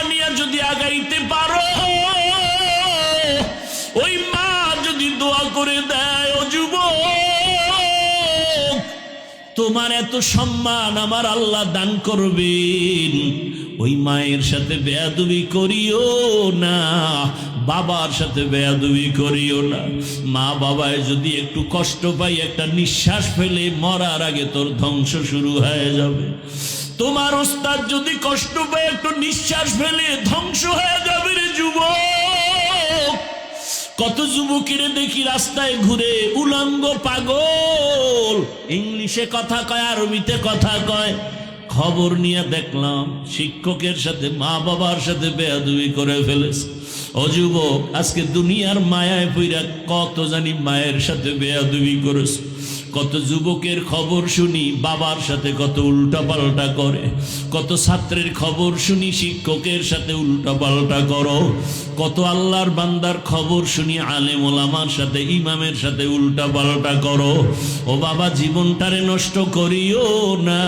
নিয়ে যদি আগাইতে পারো, ওই মা যদি দোয়া করে দেয়, ও যুবক, তোমার এত সম্মান আমার আল্লাহ দান করবেন। ওই মায়ের সাথে বেয়াদবি করিও না, বাবার সাথে বেয়াদবি করিও না। মা বাবায় যদি একটু কষ্ট পাই, একটা নিঃশ্বাস ফেলে মরার আগে তোর ধ্বংস শুরু হয়ে যাবে। তোমার ওস্তাদ যদি কষ্ট পায়, একটু নিঃশ্বাস ফেলে ধ্বংস হয়ে যাবে রে যুবক। কত যুবকের দেখি রাস্তায় ঘুরে উলঙ্গ পাগল, ইংলিশে কথা কয়, আরবিতে কথা কয়। খবর নিয়ে দেখলাম শিক্ষকের সাথে, মা বাবার সাথে বেয়াদবি করে ফেলেছে। ও যুবক, আজকে দুনিয়ার মায়ায় পইরা কত জানি মায়ের সাথে বেয়াদবি করেছে। কত যুবকের খবর শুনি বাবার সাথে কত উল্টা পাল্টা করে, কত ছাত্রের খবর শুনি শিক্ষকের সাথে উল্টা পাল্টা করো, কত আল্লাহর বান্দার খবর শুনি আলেম ওলামার সাথে, ইমামের সাথে উল্টা পাল্টা করো। ও বাবা, জীবনটারে নষ্ট করিও না।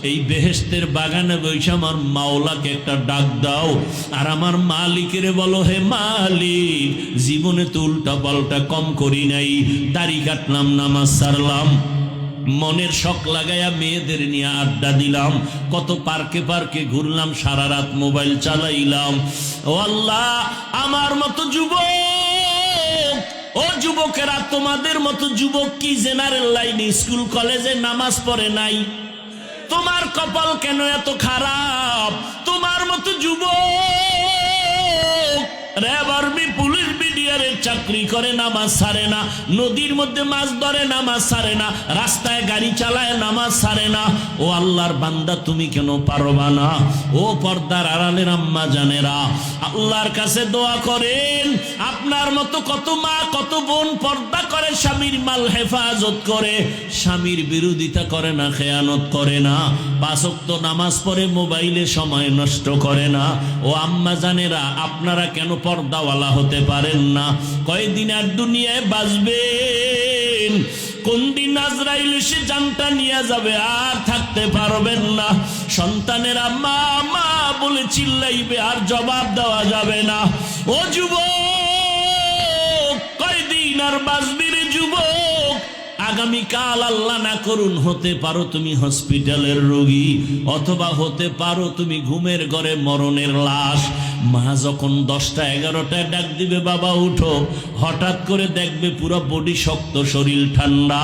এই বেহেশতের বাগানে বসে আমার মাওলাকে একটা ডাক দাও, আর আমার মালিকের বলো, হে মালিক, জীবনে তো উল্টা পাল্টা কম করি নাই। দাড়ি কাটলাম, নামাজ সারলাম, মনের শখ লাগাইয়া মেয়েদের নিয়ে আড্ডা দিলাম, কত পার্কে পার্কে ঘুরলাম, সারা রাত মোবাইল চালাইলাম। ও আল্লাহ, আমার মতো যুবক, ও যুবকেরা, তোমাদের মতো যুবক কি জেনারেল লাইনে স্কুল কলেজে নামাজ পড়ে নাই? তোমার কপাল কেন এত খারাপ? তোমার মতো যুবক র্যাব, আর্মি, পুলিশ, বিডিআরের চাকরি করে, নামাজ ছাড়ে না, নদীর মধ্যে মাছ ধরে, নামাজ ছাড়ে না, রাস্তায় গাড়ি চালায়, নামাজ ছাড়ে না। ও আল্লাহর বান্দা, তুমি কেন পারবা না? ও পর্দার আড়ালের আম্মা জানেরা, আল্লাহর কাছে দোয়া করেন। আপনার মতো কত মা, কত বোন পর্দা করে, স্বামীর মাল হেফাজত করে, স্বামীর বিরোধিতা করে না, খেয়ানত করে না, 5 ওয়াক্ত নামাজ পড়ে, মোবাইলে সময় নষ্ট করে না। ও আম্মা জানেরা, আপনারা কেন পর্দাওয়ালা হতে পারেন না? কয়দিন আর দুনিয়ায় বাঁচবেন? কোন দিন আজরাইল এসে জানটা নিয়ে যাবে, আর থাকতে পারবেন না। সন্তানেরা মা মা বলে চিল্লাইবে, আর জবাব দেওয়া যাবে না। ও যুবক, কয়দিন আর বাঁচবি রে যুবক? আগামীকাল আল্লাহ না করুন হতে পারো তুমি হসপিটালের রোগী, অথবা হতে পারো তুমি ঘুমের ঘরে মরণের লাশ। মা যখন 10টা 11টায় ডাক দিবে, বাবা উঠো, হঠাৎ করে দেখবে পুরো বডি শক্ত, শরীর ঠান্ডা।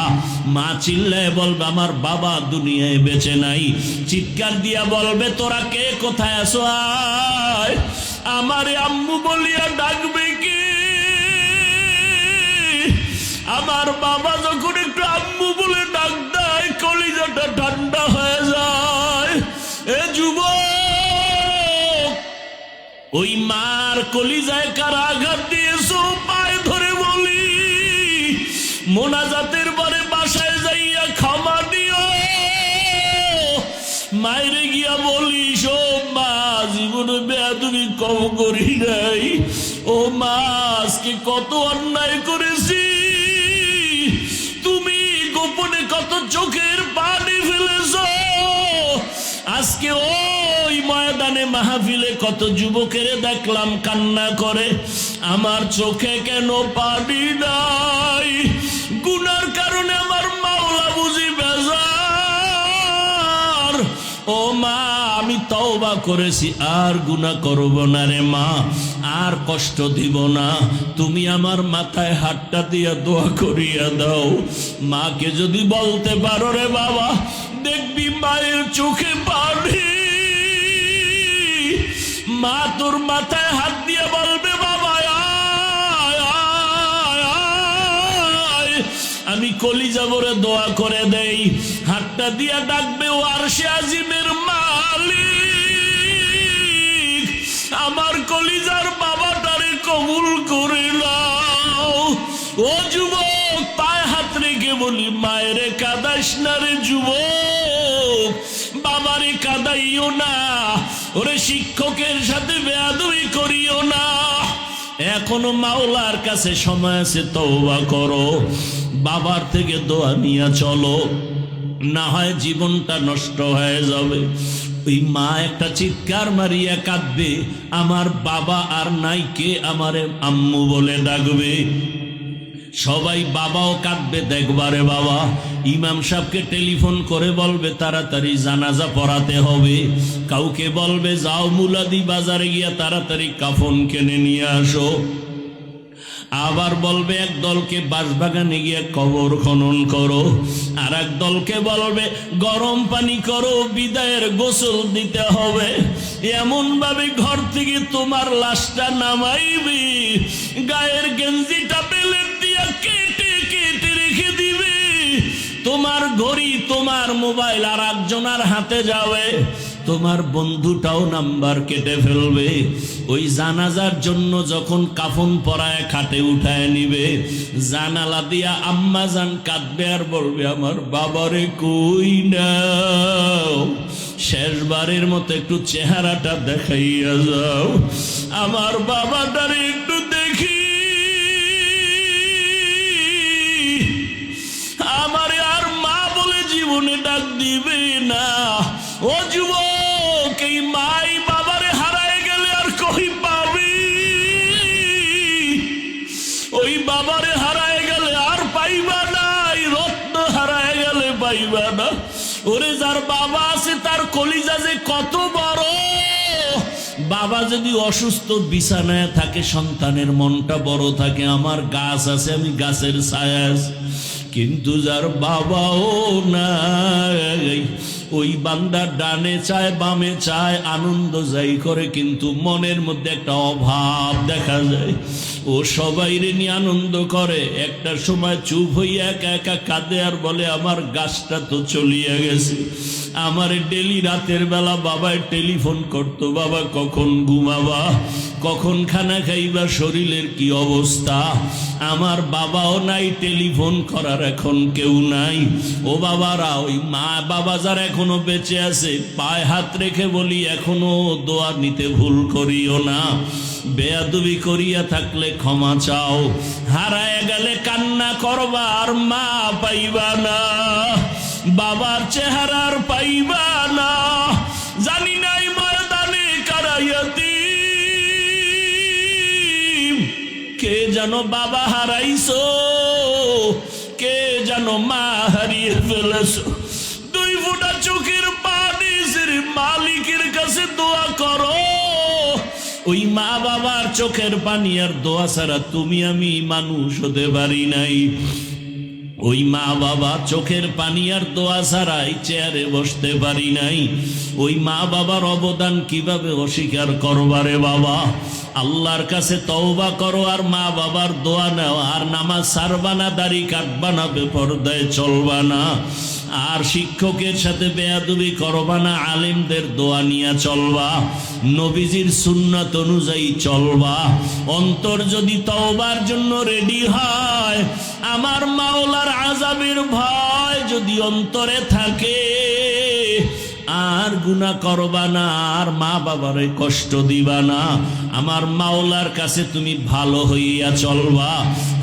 মা চিল্লায় বলবে, আমার বাবা দুনিয়ায় বেঁচে নাই। চিৎকার দিয়া বলবে, তোরা কে, কোথায় আছো, আয়। আমারে আম্মু বলিয়া ডাকবে কি? আমার বাবা যখন একটু আম্মু বলে ডাক দেয়, কলিজাটা ঠান্ডা হয়ে যায়। এ যুবক, ওই মার কলিজায় কার আঘাত দিয়েছো? পায়ে ধরে বলি, মোনাজাতের পরে বাসায় যাইয়া ক্ষমা দিও। মায়েরে গিয়া বলিস, ও মা, জীবনে বেয়াদবি কম করি নাই। ও মা, আজকে কত অন্যায় করেছি, তুমি গোপনে কত চোখের পানি ফেলেছ। আজকে ওই ময়দানে মাহফিলে কত যুবকের দেখলাম কান্না করে, আমার চোখে কেন পানি নাই? গুনার কারণে আমার মাওলা বুঝি বেজার। ও মা, আমি তওবা করেছি, আর গুনাহ করব না রে মা, আর কষ্ট দিব না। তুমি আমার মাথায় হাতটা দিয়া দোয়া করিয়া দাও। মাকে যদি বলতে পারো, রে বাবা, দেখবি মায়ের চোখে পানি। মা তোর মাথায় হাত দিয়ে বলবে, বাবা আয় আয় আয়। আমি কলিজা ভরে দোয়া করে দেই, হাতটা দিয়া ডাকবে, ও আরশে আজিমের মালিক, আমার কলিজার বাবাটারে কবুল করে নাও। ও যুবক, পায়ে হাত রেখে বলি, মায়েরে কাঁদাইস না রে যুবক, বাবারে কাঁদাইও না, ওরে শিক্ষকের সাথে বেয়াদবি করিও না। এখনো মাওলার কাছে সময় আছে, তওবা করো, বাবার থেকে দোয়া নিয়ে চলো, না হয় জীবনটা নষ্ট হয়ে যাবে। ওই মা একটা চিৎকার মারিয়া কাঁদবে, আমার বাবা আর নাই, কে আমারে আম্মু বলে ডাকবে। সবাই বাবাও কাঁদবে, দেখবারে বাবা। ইমাম সাহেবকে টেলিফোন করে বলবে তাড়াতাড়ি জানাজা পড়াতে হবে। কাউকে বলবে যাও মুলাদি বাজারে গিয়া তাড়াতাড়ি কাফন কিনে নিয়ে আসো। আবার বলবে এক দলকে বাঁশবাগানে গিয়ে কবর খনন করো, আর এক দলকে বলবে গরম পানি করো, বিদায়ের গোসল দিতে হবে। এমন ভাবে ঘর থেকে তোমার লাশটা নামাইবে, গায়ের গেঞ্জিটা বেলের দিয়া কেটে কেটে রেখে দিবে। তোমার ঘড়ি, তোমার মোবাইল আর একজনের হাতে যাবে, তোমার বন্ধুটাও নাম্বার কেটে ফেলবে। ওই জানাজার জন্য যখন কাফন পরায় খাটে উঠায় নিবে, জানালা দিয়া আম্মা জান কাঁদবে আর বলবে আমার বাবারে কই নাও, শেষবারের মতো একটু চেহারাটা দেখাইয়া যাও, আমার বাবাটারে একটু দেখি, আমারে আর মা বলে জীবনে ডাক দিবে না। ও যুবক, এই মাই বাবারে হারায় গেলে আর কই পাবি? ওই বাবারে হারায় গেলে আর পাইবা না, রত্ন হারায় গেলে পাইবা না। ওরে যার বাবা আছে তার কলিজা যে কত বড়। বাবা যদি অসুস্থ বিছানায় থাকে, সন্তানের মনটা বড় থাকে, আমার গাছ আছে, আমি গাছের ছায়া আছি। কিন্তু যার বাবাও নাই, ওই বান্দা ডানে চায় বামে চায়, আনন্দ যাই করে, কিন্তু মনের মধ্যে একটা অভাব দেখা যায়। ও সবাইরে নিয়ে আনন্দ করে, একটা সময় চুপ হইয়া একা একা কাঁদে আর বলে আমার গাছটা তো চলিয়া গেছে। আমার ডেলি রাতের বেলা বাবায় টেলিফোন করতো, বাবা কখন ঘুমাবা, কখন খানা খাইবা, শরীরের কি অবস্থা। আমার বাবাও নাই, টেলিফোন করার এখন কেউ নাই। ও বাবারা, ওই মা বাবা যারা এখনো বেঁচে আছে, পায়ে হাত রেখে বলি এখনো দোয়া নিতে ভুল করিও না। বেয়াদবি করিয়া থাকলে ক্ষমা চাও, হারায় গেলে কান্না করবা আর মা পাইবা না, বাবার চেহারার পাইবা না। জানি নাই ময়দানে কারাইয়াতি কে যেন বাবা হারাইছো, কে যেন মা হারিয়ে ফেলেছো। দুই ফোঁটা চোখের পানি মালিকের কাছে দোয়া করো। ওই মা বাবার চোখের পানি আর দোয়া ছাড়া তুমি আমি মানুষ হতে পারি নাই। ওই মা বাবা চোখের পানি আর দোয়া ছাড়াই চেয়ারে বসতে পারি নাই। ওই মা বাবার অবদান কিভাবে অস্বীকার করবারে বাবা? আল্লাহর কাছে তওবা করো আর মা বাবার দোয়া নাও। আর নামাজ ছাড়বা না, দাড়ি কাটবা না, বেপরদায় চলবা না, আর শিক্ষকের সাথে বেয়াদবি করবা না, আলেমদের দোয়া নিয়ে চলবা, নবীজির সুন্নাত অনুযায়ী চলবা। অন্তর যদি তওবার জন্য রেডি হয়, আমার মাওলার আযাবের ভয় যদি অন্তরে থাকে, আর গুনাহ করবা না, আর মা বাবারে কষ্ট দিবা না। আমার মাওলার কাছে তুমি ভালো হইয়া চলবা।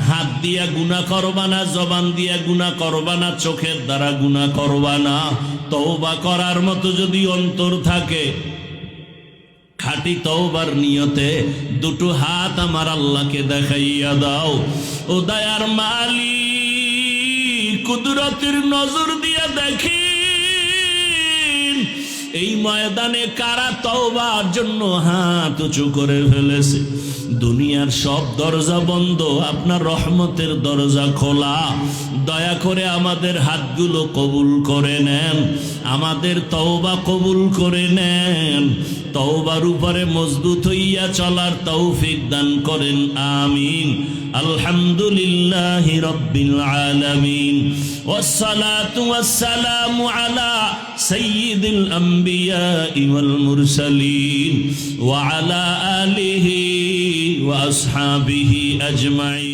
হাত দিয়া গুনাহ করবা না, জবান দিয়া গুনাহ করবা না, চোখের দ্বারা গুনাহ করবা না। তওবা করার মতো যদি অন্তর থাকে, খাঁটি তওবার নিয়তে দুটো হাত আমার আল্লাহকে দেখাইয়া দাও। ও দয়ার মালিক, কুদরতের নজর দিয়া দেখি এই ময়দানে কারা তওবার জন্য হাত উঁচু করে ফেলেছে। দুনিয়ার সব দরজা বন্ধ, আপনার রহমতের দরজা খোলা। দয়া করে আমাদের হাতগুলো কবুল করে নেন, আমাদের তওবা কবুল করে নেন। তওবার উপরে মজবুত হইয়া চলার তৌফিক দান করেন, আমিন। আলহামদুলিল্লাহি রাব্বিল আলামিন, ওয়াসসালাতু ওয়াসসালামু আলা সাইয়্যিদিল আম্বিয়া ওয়াল মুরসালিন ওয়া আলা আলিহি ওয়া আসহাবিহি আজমাইন।